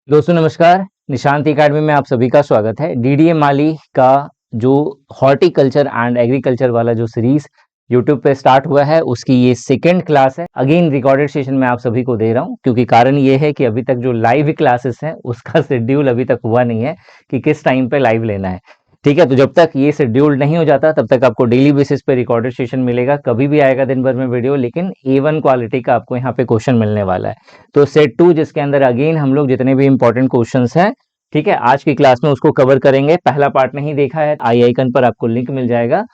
दोस्तों नमस्कार। निशांत एकेडमी में आप सभी का स्वागत है। डीडीए माली का जो हॉर्टिकल्चर एंड एग्रीकल्चर वाला जो सीरीज यूट्यूब पे स्टार्ट हुआ है उसकी ये सेकेंड क्लास है। अगेन रिकॉर्डेड सेशन में आप सभी को दे रहा हूँ क्योंकि कारण ये है कि अभी तक जो लाइव क्लासेस हैं उसका शेड्यूल अभी तक हुआ नहीं है कि किस टाइम पे लाइव लेना है। ठीक है, तो जब तक ये शेड्यूल नहीं हो जाता तब तक आपको डेली बेसिस पे रिकॉर्डेड सेशन मिलेगा, कभी भी आएगा दिन भर में वीडियो, लेकिन A1 क्वालिटी का आपको यहाँ पे क्वेश्चन मिलने वाला है। तो सेट 2 जिसके अंदर अगेन हम लोग जितने भी इंपॉर्टेंट क्वेश्चंस हैं, ठीक है, आज की क्लास में उसको कवर करेंगे। पहला पार्ट नहीं देखा है, आई आइकन पर आपको लिंक मिल जाएगा,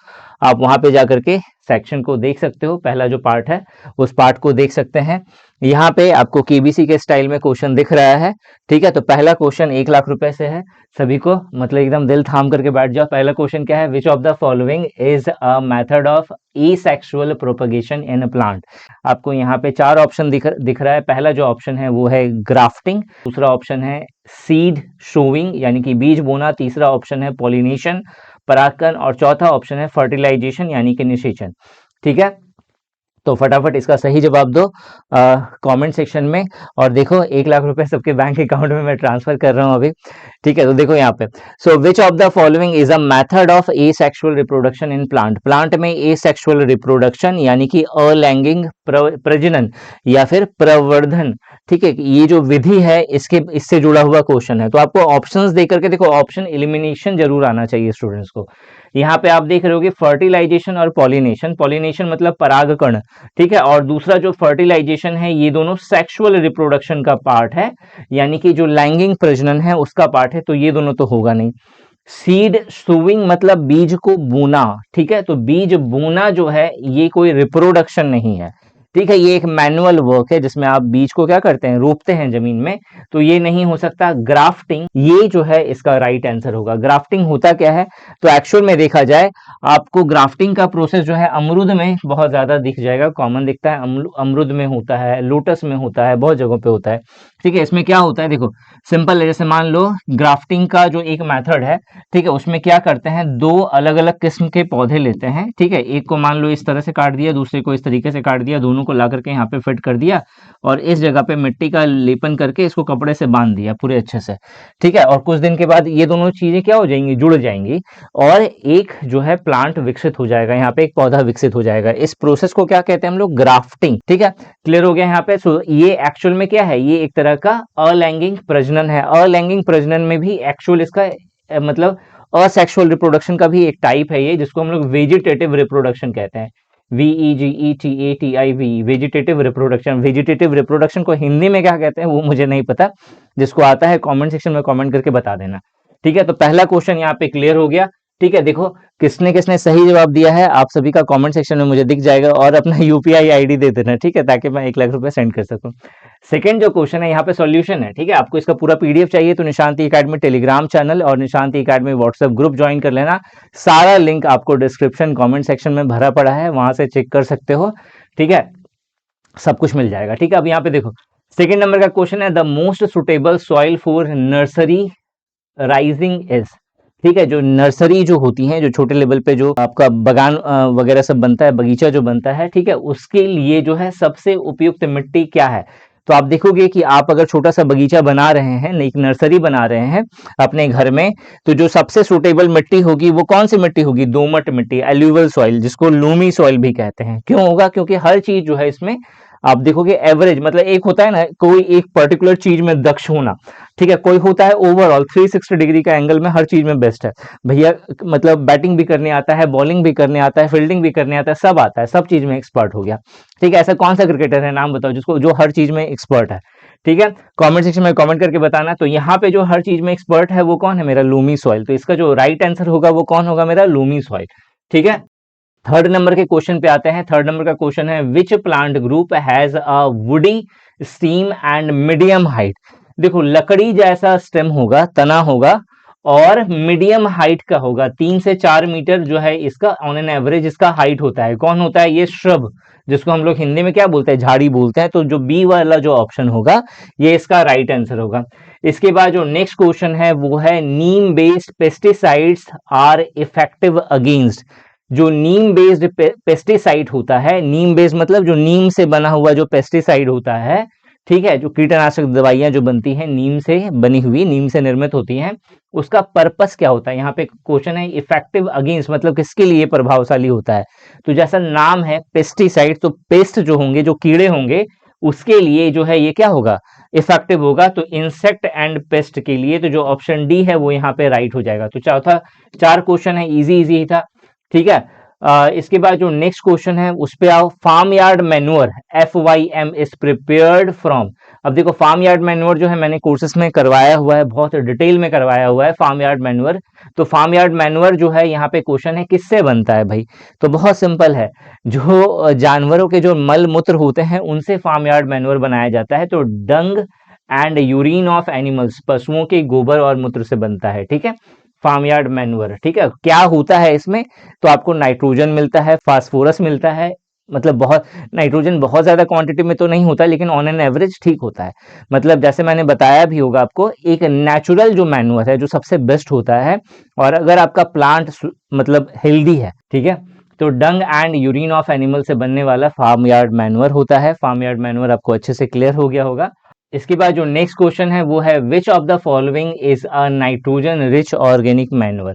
आप वहां पे जाकर के सेक्शन को देख सकते हो। पहला जो पार्ट है उस पार्ट को देख सकते हैं। यहाँ पे आपको केबीसी के स्टाइल में क्वेश्चन दिख रहा है। ठीक है, तो पहला क्वेश्चन 1 लाख रुपए से है। सभी को मतलब एकदम दिल थाम करके बैठ जाओ। पहला क्वेश्चन क्या है? Which of the following is a method of asexual propagation in a plant. आपको यहाँ पे 4 ऑप्शन दिख रहा है। पहला जो ऑप्शन है वो है ग्राफ्टिंग, दूसरा ऑप्शन है सीड शोविंग यानी कि बीज बोना, तीसरा ऑप्शन है पॉलिनेशन परागकण, और चौथा ऑप्शन है फर्टिलाइजेशन यानी कि निषेचन। ठीक है, तो फटाफट इसका सही जवाब दो कमेंट सेक्शन में। और देखो 1 लाख रुपए सबके बैंक अकाउंट में मैं ट्रांसफर कर रहा हूं अभी। ठीक है, तो देखो यहाँ पे, so which of the following is a method of asexual reproduction in plant. Plant में एसेक्सुअल रिप्रोडक्शन यानी कि अलैंगिक प्रजनन या फिर प्रवर्धन, ठीक है, ये जो विधि है इससे जुड़ा हुआ क्वेश्चन है। तो आपको ऑप्शंस दे करके देखो, ऑप्शन एलिमिनेशन जरूर आना चाहिए स्टूडेंट्स को। यहाँ पे आप देख रहे होगे फर्टिलाइजेशन और पॉलिनेशन। पॉलिनेशन मतलब परागकण, ठीक है, और दूसरा जो फर्टिलाइजेशन है ये दोनों सेक्सुअल रिप्रोडक्शन का पार्ट है, यानी कि जो लैंगिक प्रजनन है उसका पार्ट है, तो ये दोनों तो होगा नहीं। सीड सोविंग मतलब बीज को बोना, ठीक है, तो बीज बोना जो है ये कोई रिप्रोडक्शन नहीं है। ठीक है, ये एक मैनुअल वर्क है जिसमें आप बीज को क्या करते हैं, रोपते हैं जमीन में, तो ये नहीं हो सकता। ग्राफ्टिंग ये जो है इसका राइट आंसर होगा। ग्राफ्टिंग होता क्या है? तो एक्चुअल में देखा जाए आपको ग्राफ्टिंग का प्रोसेस जो है अमरूद में बहुत ज्यादा दिख जाएगा, कॉमन दिखता है। अमरूद में होता है, लोटस में होता है, बहुत जगहों पे होता है। ठीक है, इसमें क्या होता है देखो, सिंपल है। जैसे मान लो ग्राफ्टिंग का जो एक मेथड है, ठीक है, उसमें क्या करते हैं, 2 अलग अलग किस्म के पौधे लेते हैं। ठीक है, एक को मान लो इस तरह से काट दिया, दूसरे को इस तरीके से काट दिया, दोनों को ला करके यहाँ पे फिट कर दिया और इस जगह पे मिट्टी का लेपन करके इसको कपड़े से बांध दिया पूरे अच्छे से। ठीक है, और कुछ दिन के बाद ये दोनों चीजें क्या हो जाएंगी, जुड़ जाएंगी और एक जो है प्लांट विकसित हो जाएगा, यहाँ पे एक पौधा विकसित हो जाएगा। इस प्रोसेस को क्या कहते हैं हम लोग? ग्राफ्टिंग। ठीक है, क्लियर हो गया यहाँ पे। सो ये एक्चुअल में क्या है, ये एक तरह का अलैंगिक प्रजनन है। अलैंगिक प्रजनन में भी एक्चुअल इसका मतलब असेक्सुअल रिप्रोडक्शन का भी एक टाइप है ये, जिसको हम लोग वेजिटेटिव रिप्रोडक्शन कहते हैं। VEGETATIV, vegetative reproduction. Vegetative reproduction को हिंदी में क्या कहते हैं वो मुझे नहीं पता, जिसको आता है कमेंट सेक्शन में कमेंट करके बता देना। ठीक है, तो पहला क्वेश्चन यहाँ पे क्लियर हो गया। ठीक है, देखो किसने किसने सही जवाब दिया है आप सभी का कमेंट सेक्शन में मुझे दिख जाएगा, और अपना यूपीआई आईडी दे देना, ठीक है, ताकि मैं 1 लाख रुपए सेंड कर सकूं। सेकंड जो क्वेश्चन है यहाँ पे सॉल्यूशन है। ठीक है, आपको इसका पूरा पीडीएफ चाहिए तो निशांति एकेडमी टेलीग्राम चैनल और निशांति एकेडमी व्हाट्सएप ग्रुप ज्वाइन कर लेना। सारा लिंक आपको डिस्क्रिप्शन कमेंट सेक्शन में भरा पड़ा है, वहां से चेक कर सकते हो। ठीक है, सब कुछ मिल जाएगा। ठीक है, अब यहाँ पे देखो सेकंड नंबर का क्वेश्चन है, the most suitable soil for nursery rising is. ठीक है, जो नर्सरी जो होती है, जो छोटे लेवल पे जो आपका बगान वगैरह सब बनता है, बगीचा जो बनता है, ठीक है, उसके लिए जो है सबसे उपयुक्त मिट्टी क्या है? तो आप देखोगे कि आप अगर छोटा सा बगीचा बना रहे हैं, एक नर्सरी बना रहे हैं अपने घर में, तो जो सबसे सुटेबल मिट्टी होगी वो कौन सी मिट्टी होगी? दोमट मिट्टी, एल्यूवल सॉइल, जिसको लूमी सॉइल भी कहते हैं। क्यों होगा? क्योंकि हर चीज जो है इसमें आप देखोगे एवरेज, मतलब एक होता है ना कोई एक पर्टिकुलर चीज में दक्ष होना, ठीक है, कोई होता है ओवरऑल 360 डिग्री का एंगल में हर चीज में बेस्ट है भैया, मतलब बैटिंग भी करने आता है, बॉलिंग भी करने आता है, फील्डिंग भी करने आता है, सब आता है, सब चीज में एक्सपर्ट हो गया। ठीक है, ऐसा कौन सा क्रिकेटर है, नाम बताओ, जिसको जो हर चीज में एक्सपर्ट है? ठीक है, कमेंट सेक्शन में कमेंट करके बताना। तो यहाँ पे जो हर चीज में एक्सपर्ट है वो कौन है? मेरा लूमी सॉइल। तो इसका जो राइट आंसर होगा वो कौन होगा? मेरा लूमी सॉइल। ठीक है, थर्ड नंबर के क्वेश्चन पे आते हैं। थर्ड नंबर का क्वेश्चन है, which plant group has a woody steam and medium height. देखो लकड़ी जैसा स्टेम होगा, तना होगा, और मीडियम हाइट का होगा, 3 से 4 मीटर जो है इसका ऑन एन एवरेज इसका हाइट होता है। कौन होता है? ये श्रब, जिसको हम लोग हिंदी में क्या बोलते हैं? झाड़ी बोलते हैं। तो जो बी वाला जो ऑप्शन होगा ये इसका राइट आंसर होगा। इसके बाद जो नेक्स्ट क्वेश्चन है वो है, neem based pesticides are effective against. जो नीम बेस्ड पेस्टिसाइड होता है, नीम बेस्ड मतलब जो नीम से बना हुआ जो पेस्टिसाइड होता है, ठीक है, जो कीटनाशक दवाइयाँ जो बनती हैं नीम से बनी हुई, नीम से निर्मित होती हैं, उसका पर्पस क्या होता है? यहाँ पे क्वेश्चन है इफेक्टिव अगेंस्ट, मतलब किसके लिए प्रभावशाली होता है? तो जैसा नाम है पेस्टिसाइड, तो पेस्ट जो होंगे, जो कीड़े होंगे, उसके लिए जो है ये क्या होगा? इफेक्टिव होगा। तो इंसेक्ट एंड पेस्ट के लिए तो जो ऑप्शन डी है वो यहाँ पे राइट हो जाएगा। तो चौथा, 4 क्वेश्चन है, इजी इजी ही था। ठीक है, इसके बाद जो नेक्स्ट क्वेश्चन है उस पे आओ। Farm yard manure FYM is prepared from. अब देखो फार्म यार्ड मैन्योर जो है मैंने कोर्सेस में करवाया हुआ है, बहुत डिटेल में करवाया हुआ है फार्म यार्ड मैन्योर। तो फार्म यार्ड मैन्योर जो है यहाँ पे क्वेश्चन है किससे बनता है भाई? तो बहुत सिंपल है, जो जानवरों के जो मल मूत्र होते हैं उनसे फार्म यार्ड मैन्योर बनाया जाता है। तो डंग एंड यूरिन ऑफ एनिमल्स, पशुओं के गोबर और मूत्र से बनता है। ठीक है, फार्म यार्ड मैन्योर। ठीक है, क्या होता है इसमें? तो आपको नाइट्रोजन मिलता है, फास्फोरस मिलता है, मतलब बहुत नाइट्रोजन बहुत ज्यादा क्वांटिटी में तो नहीं होता, लेकिन ऑन एन एवरेज ठीक होता है। मतलब जैसे मैंने बताया भी होगा आपको, एक नेचुरल जो मैन्योर है जो सबसे बेस्ट होता है, और अगर आपका प्लांट मतलब हेल्दी है, ठीक है, तो डंग एंड यूरिन ऑफ एनिमल से बनने वाला फार्म यार्ड मैन्योर होता है। फार्म यार्ड मैन्योर आपको अच्छे से क्लियर हो गया होगा। इसके बाद जो नेक्स्ट क्वेश्चन है वो है which of the following is a nitrogen rich organic manure.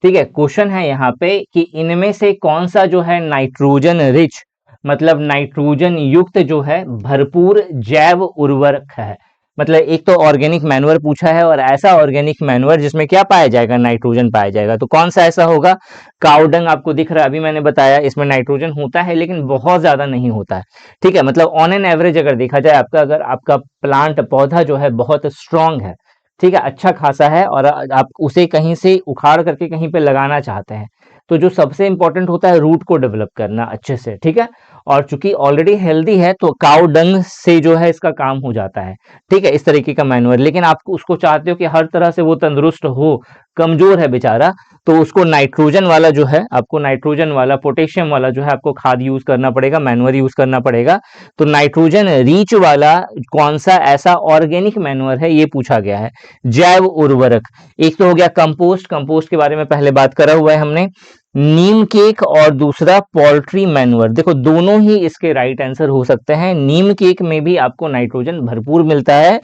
ठीक है, क्वेश्चन है यहाँ पे कि इनमें से कौन सा जो है नाइट्रोजन रिच, मतलब नाइट्रोजन युक्त जो है भरपूर जैव उर्वरक है। मतलब एक तो ऑर्गेनिक मैन्योर पूछा है, और ऐसा ऑर्गेनिक मैन्योर जिसमें क्या पाया जाएगा? नाइट्रोजन पाया जाएगा। तो कौन सा ऐसा होगा? काउडंग आपको दिख रहा है, अभी मैंने बताया इसमें नाइट्रोजन होता है लेकिन बहुत ज्यादा नहीं होता है। ठीक है, मतलब ऑन एन एवरेज अगर देखा जाए आपका, अगर आपका प्लांट पौधा जो है बहुत स्ट्रांग है, ठीक है, अच्छा खासा है, और आप उसे कहीं से उखाड़ करके कहीं पे लगाना चाहते हैं, तो जो सबसे इंपॉर्टेंट होता है रूट को डेवलप करना अच्छे से। ठीक है, और चूंकि ऑलरेडी हेल्दी है तो काउ डंग से जो है इसका काम हो जाता है। ठीक है, इस तरीके का मैन्योर। लेकिन आप उसको चाहते हो कि हर तरह से वो तंदुरुस्त हो, कमजोर है बेचारा, तो उसको नाइट्रोजन वाला जो है, आपको नाइट्रोजन वाला, पोटेशियम वाला जो है आपको खाद यूज करना पड़ेगा, मैन्योर यूज करना पड़ेगा। तो नाइट्रोजन रीच वाला कौन सा ऐसा ऑर्गेनिक मैन्योर है, ये पूछा गया है। जैव उर्वरक, एक तो हो गया कंपोस्ट, कंपोस्ट के बारे में पहले बात करा हुआ है हमने। नीम केक और दूसरा पोल्ट्री मैन्योर, देखो दोनों ही इसके राइट आंसर हो सकते हैं। नीम केक में भी आपको नाइट्रोजन भरपूर मिलता है,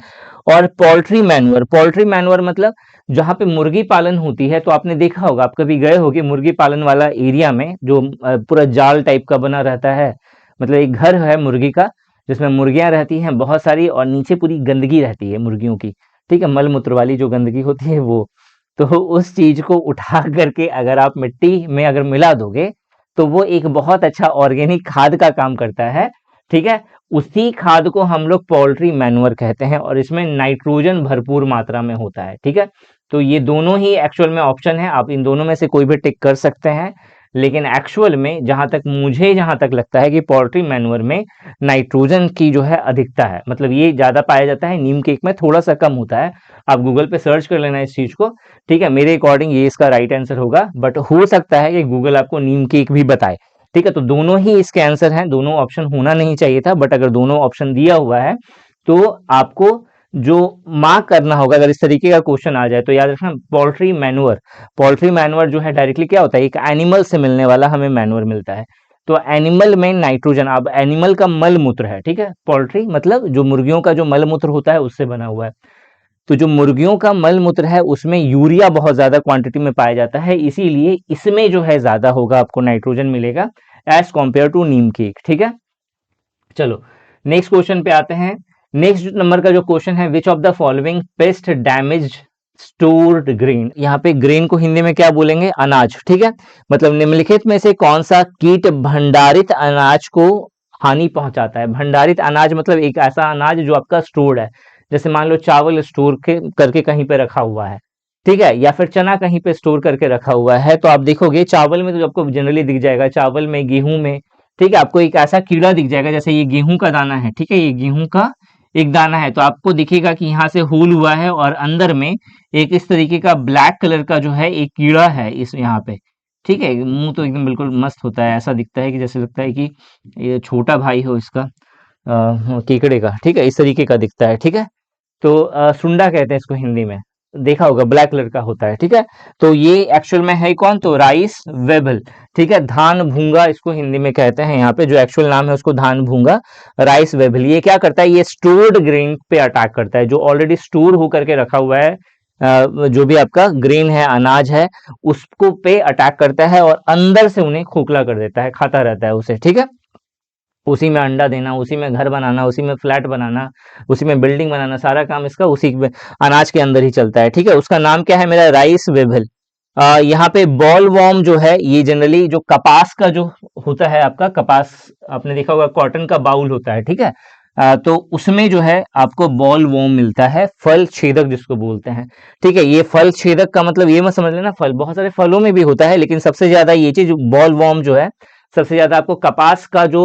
और पोल्ट्री मैन्योर, पोल्ट्री मैन्योर मतलब जहां पे मुर्गी पालन होती है, तो आपने देखा होगा, आप कभी गए होगे मुर्गी पालन वाला एरिया में, जो पूरा जाल टाइप का बना रहता है, मतलब एक घर है मुर्गी का जिसमें मुर्गियां रहती हैं बहुत सारी, और नीचे पूरी गंदगी रहती है मुर्गियों की। ठीक है, मल मूत्र वाली जो गंदगी होती है वो, तो उस चीज को उठा करके अगर आप मिट्टी में अगर मिला दोगे, तो वो एक बहुत अच्छा ऑर्गेनिक खाद का काम करता है। ठीक है, उसी खाद को हम लोग पोल्ट्री मैन्योर कहते हैं, और इसमें नाइट्रोजन भरपूर मात्रा में होता है। ठीक है, तो ये दोनों ही एक्चुअल में ऑप्शन है, आप इन दोनों में से कोई भी टिक कर सकते हैं। लेकिन एक्चुअल में जहां तक लगता है कि पोल्ट्री मैन्योर में नाइट्रोजन की जो है अधिकता है, मतलब ये ज्यादा पाया जाता है, नीम केक में थोड़ा सा कम होता है। आप गूगल पे सर्च कर लेना इस चीज को। ठीक है, मेरे अकॉर्डिंग ये इसका राइट आंसर होगा, बट हो सकता है कि गूगल आपको नीम केक भी बताए। ठीक है, तो दोनों ही इसके आंसर हैं, दोनों ऑप्शन होना नहीं चाहिए था, बट अगर दोनों ऑप्शन दिया हुआ है तो आपको जो मार्क करना होगा, अगर इस तरीके का क्वेश्चन आ जाए तो याद रखना पोल्ट्री मैन्योर। पोल्ट्री मैन्योर जो है डायरेक्टली क्या होता है, एक एनिमल से मिलने वाला हमें मैन्योर मिलता है। तो एनिमल में नाइट्रोजन, अब एनिमल का मल मूत्र है, ठीक है, पोल्ट्री मतलब जो मुर्गियों का जो मल मूत्र होता है उससे बना हुआ है। तो जो मुर्गियों का मल मूत्र है उसमें यूरिया बहुत ज्यादा क्वांटिटी में पाया जाता है, इसीलिए इसमें जो है ज्यादा होगा, आपको नाइट्रोजन मिलेगा as compare to neem cake. ठीक है, चलो नेक्स्ट क्वेश्चन पे आते हैं। नेक्स्ट नंबर का जो क्वेश्चन है, which of the following paste damage stored grain. यहाँ पे ग्रेन को हिंदी में क्या बोलेंगे? अनाज। ठीक है, मतलब निम्नलिखित में से कौन सा कीट भंडारित अनाज को हानि पहुंचाता है? भंडारित अनाज मतलब एक ऐसा अनाज जो आपका स्टोर्ड है, जैसे मान लो चावल स्टोर करके कहीं पे रखा हुआ है, ठीक है, या फिर चना कहीं पे स्टोर करके रखा हुआ है, तो आप देखोगे चावल में तो आपको जनरली दिख जाएगा, चावल में, गेहूं में, ठीक है, आपको एक ऐसा कीड़ा दिख जाएगा, जैसे ये गेहूं का दाना है, ठीक है, ये गेहूं का एक दाना है, तो आपको दिखेगा कि यहाँ से होल हुआ है, और अंदर में एक इस तरीके का ब्लैक कलर का जो है एक कीड़ा है इस यहाँ पे। ठीक है, मुंह तो एकदम बिल्कुल मस्त होता है, ऐसा दिखता है कि जैसे लगता है कि ये छोटा भाई हो इसका, केकड़े का। ठीक है, इस तरीके का दिखता है। ठीक है, तो सुंडा कहते हैं इसको हिंदी में। देखा होगा ब्लैक कलर का होता है, ठीक है। तो ये एक्चुअल में है कौन, तो राइस वेबल, ठीक है। धान भूंगा इसको हिंदी में कहते हैं, यहाँ पे जो एक्चुअल नाम है उसको धान भूंगा, राइस वेबल। ये क्या करता है, ये स्टोर्ड ग्रेन पे अटैक करता है, जो ऑलरेडी स्टोर होकर के रखा हुआ है, जो भी आपका ग्रेन है, अनाज है, उसको पे अटैक करता है और अंदर से उन्हें खोखला कर देता है, खाता रहता है उसे, ठीक है। उसी में अंडा देना, उसी में घर बनाना, उसी में फ्लैट बनाना, उसी में बिल्डिंग बनाना, सारा काम इसका उसी अनाज के अंदर ही चलता है, ठीक है। उसका नाम क्या है मेरा, राइस वेबल। यहाँ पे बॉल वॉर्म जो है, ये जनरली जो कपास का जो होता है, आपका कपास आपने देखा होगा, कॉटन का बाउल होता है, ठीक है। तो उसमें जो है आपको बॉल वॉर्म मिलता है, फल छेदक जिसको बोलते हैं, ठीक है। ये फल छेदक का मतलब ये मत समझ लेना, फल बहुत सारे फलों में भी होता है, लेकिन सबसे ज्यादा ये चीज बॉल वॉर्म जो है, सबसे ज्यादा आपको कपास का जो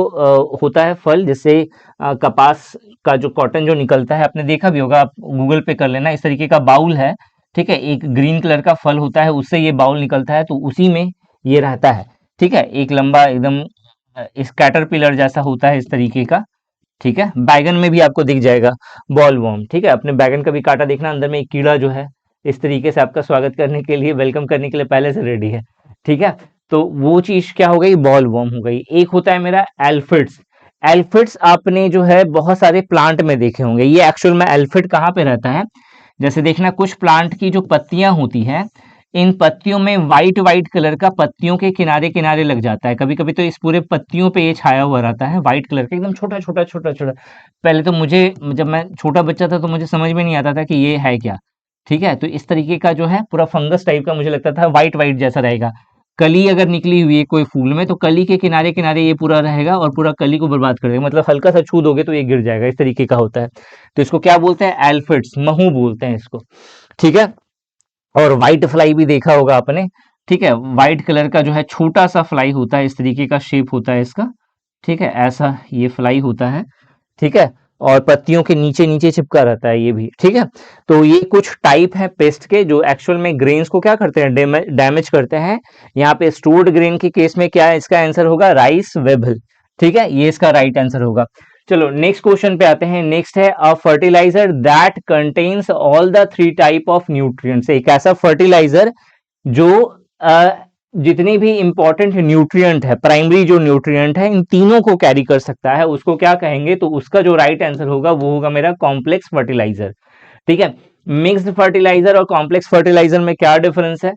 होता है फल, जिससे कपास का जो कॉटन जो निकलता है, आपने देखा भी होगा, आप गूगल पे कर लेना, इस तरीके का बाउल है, ठीक है। एक ग्रीन कलर का फल होता है, उससे ये बाउल निकलता है, तो उसी में ये रहता है, ठीक है। एक लंबा एकदम इस कैटरपिलर जैसा होता है इस तरीके का, ठीक है। बैगन में भी आपको दिख जाएगा बॉल वॉर्म, ठीक है। अपने बैगन का भी कांटा देखना, अंदर में एक कीड़ा जो है इस तरीके से आपका स्वागत करने के लिए, वेलकम करने के लिए पहले से रेडी है, ठीक है। तो वो चीज क्या हो गई, बॉल वॉर्म हो गई। एक होता है मेरा एल्फिड्स। एल्फिड्स आपने जो है बहुत सारे प्लांट में देखे होंगे। ये एक्चुअल में एल्फिड कहाँ पे रहता है, जैसे देखना, कुछ प्लांट की जो पत्तियां होती हैं, इन पत्तियों में व्हाइट व्हाइट कलर का पत्तियों के किनारे किनारे लग जाता है, कभी कभी तो इस पूरे पत्तियों पे ये छाया हुआ रहता है, व्हाइट कलर का, एकदम छोटा छोटा छोटा छोटा। पहले तो मुझे, जब मैं छोटा बच्चा था तो मुझे समझ में नहीं आता था कि ये है क्या, ठीक है। तो इस तरीके का जो है पूरा फंगस टाइप का मुझे लगता था, व्हाइट व्हाइट जैसा रहेगा। कली अगर निकली हुई है कोई फूल में, तो कली के किनारे किनारे ये पूरा रहेगा और पूरा कली को बर्बाद कर देगा, मतलब हल्का सा छू दोगे तो ये गिर जाएगा, इस तरीके का होता है। तो इसको क्या बोलते हैं, एल्फिड्स, महू बोलते हैं इसको, ठीक है। और व्हाइट फ्लाई भी देखा होगा आपने, ठीक है। व्हाइट कलर का जो है छोटा सा फ्लाई होता है, इस तरीके का शेप होता है इसका, ठीक है। ऐसा ये फ्लाई होता है, ठीक है। और पत्तियों के नीचे नीचे चिपका रहता है ये भी, ठीक है। तो ये कुछ टाइप है पेस्ट के, जो एक्चुअल में ग्रेन्स को क्या करते हैं, डैमेज करते हैं। यहाँ पे स्टोर्ड ग्रेन के केस में क्या है, इसका आंसर होगा राइस वेबल, ठीक है। ये इसका राइट आंसर होगा। चलो नेक्स्ट क्वेश्चन पे आते हैं। नेक्स्ट है a fertiliser that contains all the three type of nutrients. एक ऐसा फर्टिलाइजर जो जितनी भी इंपॉर्टेंट न्यूट्रिएंट है, प्राइमरी जो न्यूट्रिएंट है, इन तीनों को कैरी कर सकता है, उसको क्या कहेंगे, तो उसका जो राइट आंसर होगा वो होगा मेरा कॉम्प्लेक्स फर्टिलाइजर, ठीक है। मिक्स्ड फर्टिलाइजर और कॉम्प्लेक्स फर्टिलाइजर में क्या डिफरेंस है,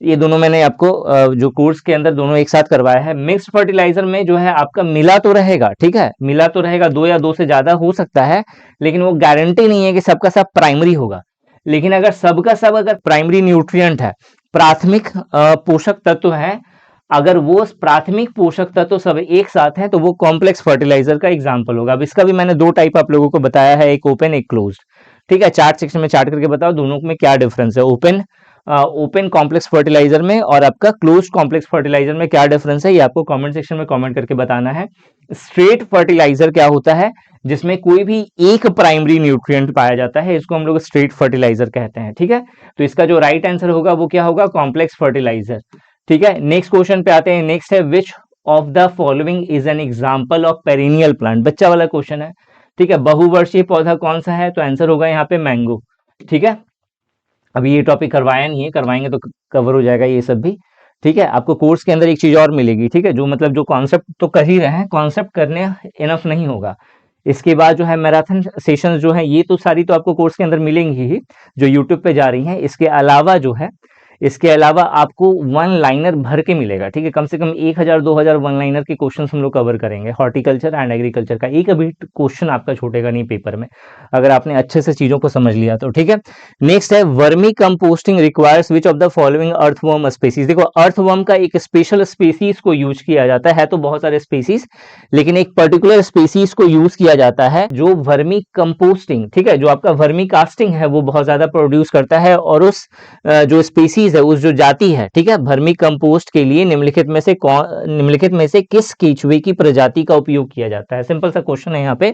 ये दोनों मैंने आपको जो कोर्स के अंदर दोनों एक साथ करवाया है। मिक्स्ड फर्टिलाइजर में जो है आपका मिला तो रहेगा, ठीक है, मिला तो रहेगा, दो या दो से ज्यादा हो सकता है, लेकिन वो गारंटी नहीं है कि सबका सब प्राइमरी होगा। लेकिन अगर सबका सब अगर प्राइमरी न्यूट्रिएंट है, प्राथमिक पोषक तत्व है, अगर वो प्राथमिक पोषक तत्व सब एक साथ हैं, तो वो कॉम्प्लेक्स फर्टिलाइजर का एग्जांपल होगा। अब इसका भी मैंने दो टाइप आप लोगों को बताया है, एक ओपन एक क्लोज्ड, ठीक है। चार्ट सेक्शन में चार्ट करके बताओ दोनों में क्या डिफरेंस है, ओपन कॉम्प्लेक्स फर्टिलाइजर में और आपका क्लोज कॉम्प्लेक्स फर्टिलाइजर में क्या डिफरेंस है, ये आपको कमेंट सेक्शन में कमेंट करके बताना है। स्ट्रेट फर्टिलाइजर क्या होता है, जिसमें कोई भी एक प्राइमरी न्यूट्रिएंट पाया जाता है, इसको हम लोग स्ट्रेट फर्टिलाइजर कहते हैं, ठीक है। तो इसका जो राइट आंसर होगा वो क्या होगा, कॉम्प्लेक्स फर्टिलाइजर, ठीक है। नेक्स्ट क्वेश्चन पे आते हैं। नेक्स्ट है which of the following is an example of perennial plant. बच्चा वाला क्वेश्चन है, ठीक है। बहुवर्षीय पौधा कौन सा है, तो आंसर होगा यहाँ पे मैंगो, ठीक है। अभी ये टॉपिक करवाया नहीं है, करवाएंगे तो कवर हो जाएगा ये सब भी, ठीक है। आपको कोर्स के अंदर एक चीज और मिलेगी, ठीक है, जो मतलब जो कॉन्सेप्ट तो कर ही रहे हैं, कॉन्सेप्ट करने इनफ नहीं होगा, इसके बाद जो है मैराथन सेशंस जो है, ये तो सारी तो आपको कोर्स के अंदर मिलेंगी ही, जो यूट्यूब पे जा रही हैं। इसके अलावा जो है, इसके अलावा आपको वन लाइनर भर के मिलेगा, ठीक है। कम से कम 1000-2000 वन लाइनर के क्वेश्चन हम लोग कवर करेंगे, हॉर्टिकल्चर एंड एग्रीकल्चर का। एक अभी क्वेश्चन आपका छूटेगा नहीं पेपर में, अगर आपने अच्छे से चीजों को समझ लिया तो, ठीक है। नेक्स्ट है vermi composting requires which of the following earthworm species. देखो अर्थवर्म का एक स्पेशल स्पीसीज को यूज किया जाता है, तो बहुत सारे स्पीसीज, लेकिन एक पर्टिकुलर स्पीसीज को यूज किया जाता है जो वर्मी कंपोस्टिंग, ठीक है, जो आपका वर्मी कास्टिंग है वो बहुत ज्यादा प्रोड्यूस करता है, और उस जो स्पीसीज है, उस जो जाति है, ठीक है, वर्मी कंपोस्ट के लिए निम्नलिखित में से किस केचुए की प्रजाति का उपयोग किया जाता है। सिंपल सा क्वेश्चन है यहाँ पे,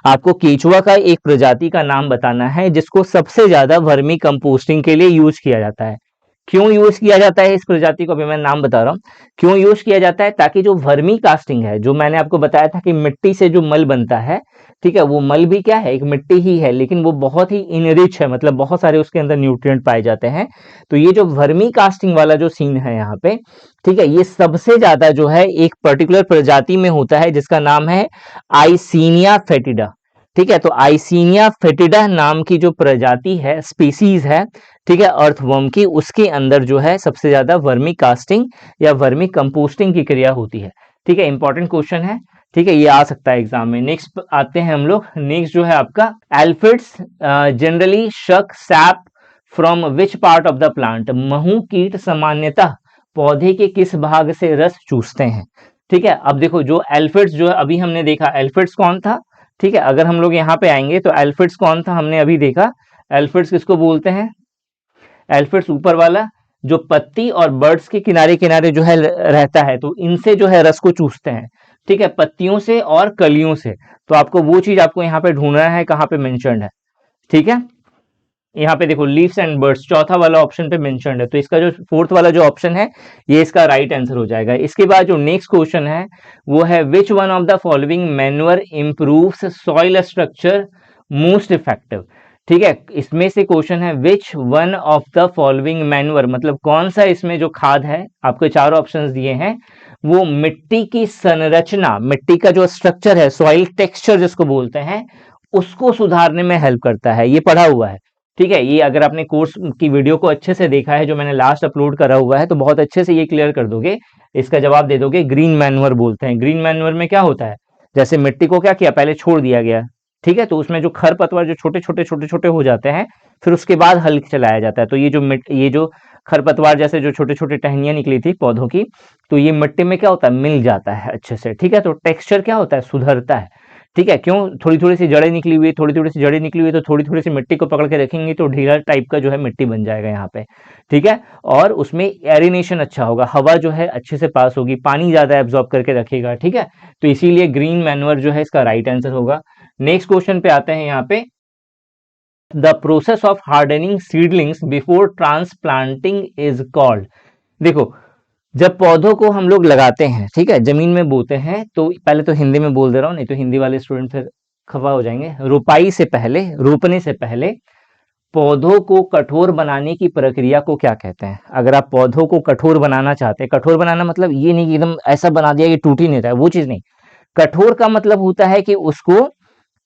आपको केचुआ का एक प्रजाति का नाम बताना है जिसको सबसे ज्यादा वर्मी कंपोस्टिंग के लिए यूज किया जाता है। क्यों यूज किया जाता है इस प्रजाति को, अभी मैं नाम बता रहा हूँ क्यों यूज किया जाता है, ताकि जो वर्मी कास्टिंग है, जो मैंने आपको बताया था कि मिट्टी से जो मल बनता है, ठीक है, वो मल भी क्या है, एक मिट्टी ही है, लेकिन वो बहुत ही इनरिच है, मतलब बहुत सारे उसके अंदर न्यूट्रिएंट पाए जाते हैं। तो ये जो वर्मी कास्टिंग वाला जो सीन है यहाँ पे, ठीक है, ये सबसे ज्यादा जो है एक पर्टिकुलर प्रजाति में होता है जिसका नाम है आइसीनिया फेटिडा। ठीक है, तो आइसीनिया फेटिडा नाम की जो प्रजाति है, स्पीसीज है, ठीक है, अर्थवर्म की, उसके अंदर जो है सबसे ज्यादा वर्मी कास्टिंग या वर्मी कंपोस्टिंग की क्रिया होती है। ठीक है, इंपॉर्टेंट क्वेश्चन है, ठीक है, ये आ सकता है एग्जाम में। नेक्स्ट आते हैं हम लोग, नेक्स्ट जो है आपका एल्फिड्स जनरली शक SAP from which part of the plant, Mhow कीट सामान्यतः पौधे के किस भाग से रस चूसते हैं। ठीक है, अब देखो जो एल्फिड्स जो अभी हमने देखा, एल्फिड्स कौन था, ठीक है, अगर हम लोग यहाँ पे आएंगे तो एल्फिड्स कौन था, हमने अभी देखा, एल्फिड्स किसको बोलते हैं, एल्फिड्स ऊपर वाला जो पत्ती और बर्ड्स के किनारे किनारे जो है रहता है, तो इनसे जो है रस को चूसते हैं। ठीक है, पत्तियों से और कलियों से। तो आपको वो चीज आपको यहाँ पे ढूंढना है, कहाँ पे मेंशन्ड है। ठीक है, यहाँ पे देखो लीव्स एंड बर्ड्स चौथा वाला ऑप्शन पे मेंशन्ड है, तो इसका जो फोर्थ वाला जो ऑप्शन है ये इसका राइट आंसर हो जाएगा। इसके बाद जो नेक्स्ट क्वेश्चन है वो है which one of the following manure improves soil structure most effective. ठीक है, इसमें से क्वेश्चन है which one of the following manure, मतलब कौन सा इसमें जो खाद है, आपको चार ऑप्शंस दिए हैं, वो मिट्टी की संरचना, मिट्टी का जो स्ट्रक्चर है, सॉइल टेक्सचर जिसको बोलते हैं, उसको सुधारने में हेल्प करता है। ये पढ़ा हुआ है, ठीक है, ये अगर आपने कोर्स की वीडियो को अच्छे से देखा है जो मैंने लास्ट अपलोड करा हुआ है, तो बहुत अच्छे से ये क्लियर कर दोगे, इसका जवाब दे दोगे। ग्रीन मैन्योर बोलते हैं। ग्रीन मैन्योर में क्या होता है, जैसे मिट्टी को क्या किया, पहले छोड़ दिया गया, ठीक है, तो उसमें जो खरपतवार जो छोटे छोटे छोटे छोटे हो जाते हैं, फिर उसके बाद हल चलाया जाता है, तो ये जो खरपतवार जैसे जो छोटे छोटे टहनियां निकली थी पौधों की, तो ये मिट्टी में क्या होता है, मिल जाता है अच्छे से। ठीक है, तो टेक्सचर क्या होता है, सुधरता है। ठीक है, क्यों, थोड़ी थोड़ी सी जड़ें निकली हुई, थोड़ी थोड़ी सी जड़ें निकली हुई, तो थोड़ी थोड़ी सी मिट्टी को पकड़ के रखेंगे तो ढीला टाइप का जो है मिट्टी बन जाएगा यहाँ पे। ठीक है, और उसमें एरिनेशन अच्छा होगा, हवा जो है अच्छे से पास होगी, पानी ज्यादा एब्जॉर्ब करके रखेगा। ठीक है, तो इसीलिए ग्रीन मैन्योर जो है इसका राइट आंसर होगा। नेक्स्ट क्वेश्चन पे आते हैं यहाँ पे, the process of hardening seedlings before transplanting is called. देखो, जब पौधों को हम लोग लगाते हैं, ठीक है, जमीन में बोते हैं, तो पहले तो हिंदी में बोल दे रहा हूँ, नहीं तो हिंदी वाले स्टूडेंट फिर खफा हो जाएंगे। रोपाई से पहले, रोपने से पहले पौधों को कठोर बनाने की प्रक्रिया को क्या कहते हैं। अगर आप पौधों को कठोर बनाना चाहते हैं, कठोर बनाना मतलब ये नहीं कि एकदम ऐसा बना दिया कि टूट ही नहीं रहा है, वो चीज नहीं। कठोर का मतलब होता है कि उसको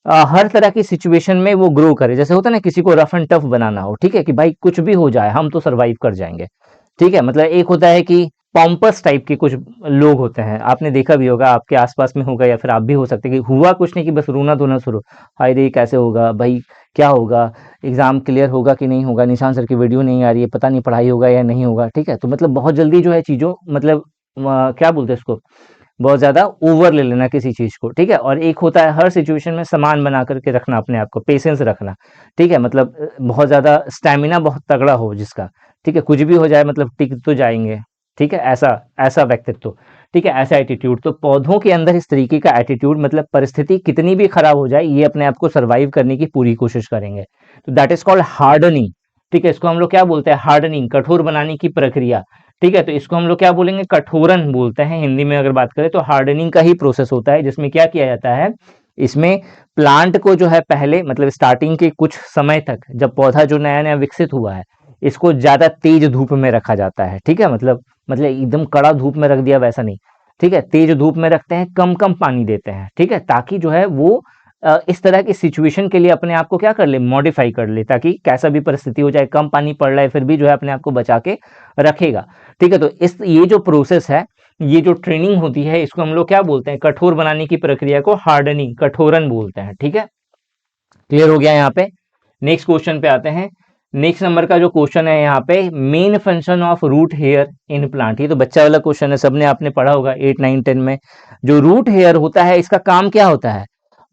हर तरह की सिचुएशन में वो ग्रो करे। जैसे होता है ना, किसी को रफ एंड टफ बनाना हो, ठीक है, कि भाई कुछ भी हो जाए हम तो सरवाइव कर जाएंगे। ठीक है, मतलब एक होता है कि पॉम्पस टाइप के कुछ लोग होते हैं, आपने देखा भी होगा, आपके आसपास में होगा या फिर आप भी हो सकते हैं कि हुआ कुछ नहीं कि बस रोना धोना शुरू, हाय रे कैसे होगा भाई, क्या होगा, एग्जाम क्लियर होगा कि नहीं होगा, निशान सर की वीडियो नहीं आ रही है, पता नहीं पढ़ाई होगा या नहीं होगा। ठीक है, तो मतलब बहुत जल्दी जो है चीजों, मतलब क्या बोलते हैं इसको, बहुत ज्यादा ओवर ले लेना किसी चीज को। ठीक है, और एक होता है हर सिचुएशन में समान बना करके रखना अपने आप को, पेशेंस रखना। ठीक है, मतलब बहुत ज्यादा स्टैमिना बहुत तगड़ा हो जिसका, ठीक है, कुछ भी हो जाए मतलब टिक तो जाएंगे। ठीक है, ऐसा ऐसा व्यक्तित्व, ठीक है, ऐसा एटीट्यूड। तो पौधों के अंदर इस तरीके का एटीट्यूड, मतलब परिस्थिति कितनी भी खराब हो जाए, ये अपने आप को सर्वाइव करने की पूरी कोशिश करेंगे। तो दैट इज कॉल्ड हार्डनिंग। ठीक है, इसको हम लोग क्या बोलते हैं, हार्डनिंग, कठोर बनाने की प्रक्रिया। ठीक है, तो इसको हम लोग क्या बोलेंगे, कठोरन बोलते हैं हिंदी में अगर बात करें तो। हार्डनिंग का ही प्रोसेस होता है जिसमें क्या किया जाता है, इसमें प्लांट को जो है पहले, मतलब स्टार्टिंग के कुछ समय तक, जब पौधा जो नया नया विकसित हुआ है, इसको ज्यादा तेज धूप में रखा जाता है। ठीक है, मतलब एकदम कड़ा धूप में रख दिया वैसा नहीं। ठीक है, तेज धूप में रखते हैं, कम कम पानी देते हैं। ठीक है, ताकि जो है वो इस तरह की सिचुएशन के लिए अपने आप को क्या कर ले, मॉडिफाई कर ले, ताकि कैसा भी परिस्थिति हो जाए, कम पानी पड़ रहा है फिर भी जो है अपने आप को बचा के रखेगा। ठीक है, तो ये जो प्रोसेस है, ये जो ट्रेनिंग होती है, इसको हम लोग क्या बोलते हैं, कठोर बनाने की प्रक्रिया को हार्डनिंग, कठोरन बोलते हैं। ठीक है, क्लियर हो गया यहाँ पे। नेक्स्ट क्वेश्चन पे आते हैं। नेक्स्ट नंबर का जो क्वेश्चन है यहाँ पे, main function of root hair in plant. ये तो बच्चा वाला क्वेश्चन है, सबने आपने पढ़ा होगा 8 9 10 में। जो रूट हेयर होता है इसका काम क्या होता है,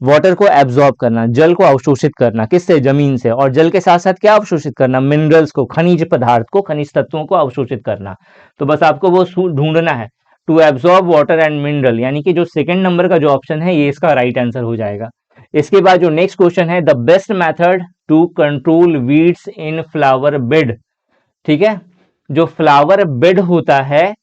वाटर को एब्जॉर्ब करना, जल को अवशोषित करना, किससे, जमीन से, और जल के साथ साथ क्या अवशोषित करना, मिनरल्स को, खनिज पदार्थ को, खनिज तत्वों को अवशोषित करना। तो बस आपको वो ढूंढना है, to absorb water and mineral, यानी कि जो सेकंड नंबर का जो ऑप्शन है ये इसका राइट आंसर हो जाएगा। इसके बाद जो नेक्स्ट क्वेश्चन है, the best method to control weeds in flower bed. ठीक है, जो फ्लावर बेड होता है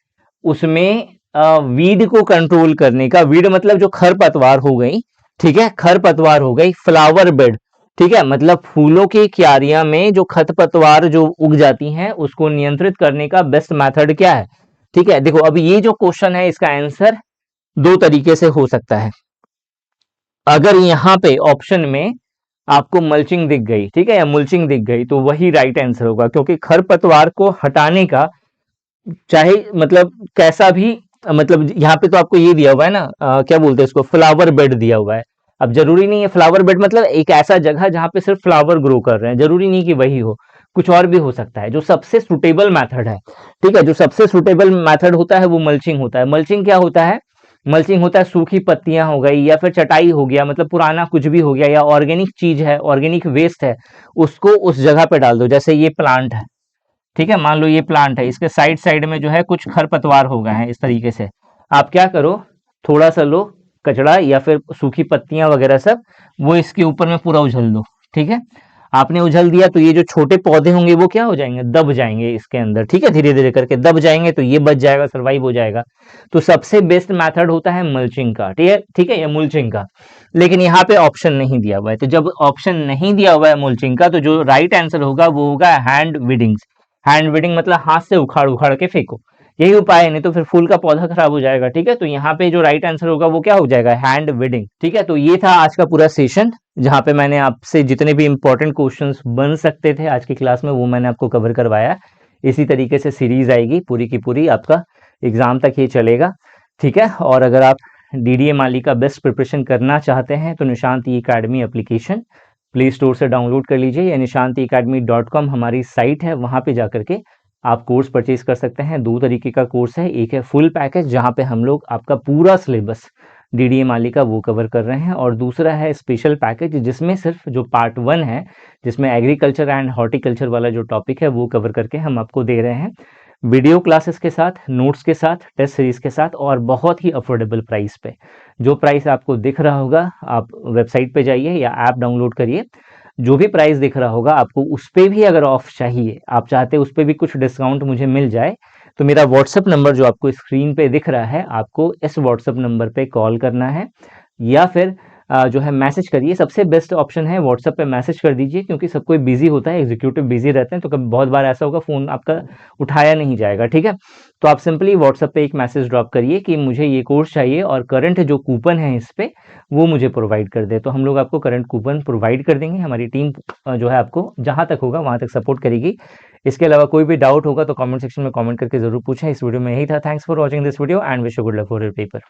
उसमें वीड को कंट्रोल करने का, वीड मतलब जो खरपतवार हो गई, ठीक है, खरपतवार हो गई, फ्लावर बेड, ठीक है, मतलब फूलों की क्यारियां में जो खरपतवार जो उग जाती हैं उसको नियंत्रित करने का बेस्ट मेथड क्या है। ठीक है, देखो अब ये जो क्वेश्चन है इसका आंसर दो तरीके से हो सकता है। अगर यहाँ पे ऑप्शन में आपको मल्चिंग दिख गई, ठीक है, या मुल्चिंग दिख गई, तो वही राइट आंसर होगा, क्योंकि खरपतवार को हटाने का चाहे मतलब कैसा भी, मतलब यहाँ पे तो आपको ये दिया हुआ है ना, क्या बोलते हैं इसको, फ्लावर बेड दिया हुआ है। अब जरूरी नहीं है फ्लावर बेड मतलब एक ऐसा जगह जहाँ पे सिर्फ फ्लावर ग्रो कर रहे हैं, जरूरी नहीं कि वही हो, कुछ और भी हो सकता है। जो सबसे सुटेबल मेथड है, ठीक है, जो सबसे सुटेबल मेथड होता है वो मल्चिंग होता है। मल्चिंग क्या होता है, मल्चिंग होता है सूखी पत्तियां हो गई या फिर चटाई हो गया, मतलब पुराना कुछ भी हो गया या ऑर्गेनिक चीज है, ऑर्गेनिक वेस्ट है, उसको उस जगह पे डाल दो। जैसे ये प्लांट है, ठीक है, मान लो ये प्लांट है, इसके साइड साइड में जो है कुछ खरपतवार हो गए हैं इस तरीके से, आप क्या करो, थोड़ा सा लो कचड़ा या फिर सूखी पत्तियां वगैरह सब, वो इसके ऊपर में पूरा उझल दो। ठीक है, आपने उझल दिया तो ये जो छोटे पौधे होंगे वो क्या हो जाएंगे, दब जाएंगे इसके अंदर, ठीक है, धीरे धीरे करके दब जाएंगे, तो ये बच जाएगा, सर्वाइव हो जाएगा। तो सबसे बेस्ट मेथड होता है मल्चिंग का, ठीक है, ठीक है, या मुल्चिंग का। लेकिन यहाँ पे ऑप्शन नहीं दिया हुआ है, तो जब ऑप्शन नहीं दिया हुआ है मुल्चिंग का, तो जो राइट आंसर होगा वो होगा हैंड वीडिंग्स। हैंड वीडिंग मतलब हाथ से उखाड़ उखाड़ के फेंको, यही उपाय है, नहीं तो फिर फूल का पौधा खराब हो जाएगा। ठीक है, तो यहाँ पे जो राइट आंसर होगा वो क्या हो जाएगा, हैंड वीडिंग। ठीक है, तो ये था आज का पूरा सेशन, जहाँ पे मैंने आपसे जितने भी इंपॉर्टेंट क्वेश्चंस बन सकते थे आज की क्लास में वो मैंने आपको कवर करवाया। इसी तरीके से सीरीज आएगी पूरी की पूरी, आपका एग्जाम तक ये चलेगा। ठीक है, और अगर आप डीडीए माली का बेस्ट प्रिपरेशन करना चाहते हैं तो निशांत ई अकेडमी एप्लीकेशन प्ले स्टोर से डाउनलोड कर लीजिए, या nishantiacademy.com हमारी साइट है, वहाँ पे जाकर के आप कोर्स परचेज कर सकते हैं। दो तरीके का कोर्स है, एक है फुल पैकेज जहाँ पे हम लोग आपका पूरा सिलेबस डीडीए माली का वो कवर कर रहे हैं, और दूसरा है स्पेशल पैकेज जिसमें सिर्फ जो पार्ट 1 है, जिसमें एग्रीकल्चर एंड हॉर्टिकल्चर वाला जो टॉपिक है वो कवर करके हम आपको दे रहे हैं, वीडियो क्लासेस के साथ, नोट्स के साथ, टेस्ट सीरीज के साथ, और बहुत ही अफोर्डेबल प्राइस पे। जो प्राइस आपको दिख रहा होगा, आप वेबसाइट पे जाइए या ऐप डाउनलोड करिए, जो भी प्राइस दिख रहा होगा आपको उस पे भी अगर ऑफ चाहिए, आप चाहते उस पे भी कुछ डिस्काउंट मुझे मिल जाए, तो मेरा व्हाट्सएप नंबर जो आपको स्क्रीन पे दिख रहा है, आपको इस व्हाट्सएप नंबर पे कॉल करना है, या फिर जो है मैसेज करिए। सबसे बेस्ट ऑप्शन है व्हाट्सएप पे मैसेज कर दीजिए, क्योंकि सब कोई बिजी होता है, एग्जीक्यूटिव बिजी रहते हैं, तो कभी बहुत बार ऐसा होगा फ़ोन आपका उठाया नहीं जाएगा। ठीक है, तो आप सिंपली व्हाट्सएप पे एक मैसेज ड्रॉप करिए कि मुझे ये कोर्स चाहिए और करंट जो कूपन है इस पे वो मुझे प्रोवाइड कर दे, तो हम लोग आपको करंट कूपन प्रोवाइड कर देंगे। हमारी टीम जो है आपको जहाँ तक होगा वहाँ तक सपोर्ट करेगी। इसके अलावा कोई भी डाउट होगा तो कमेंट सेक्शन में कमेंट करके जरूर पूछें। इस वीडियो में यही था। Thanks for watching this video and wish you good luck for your paper.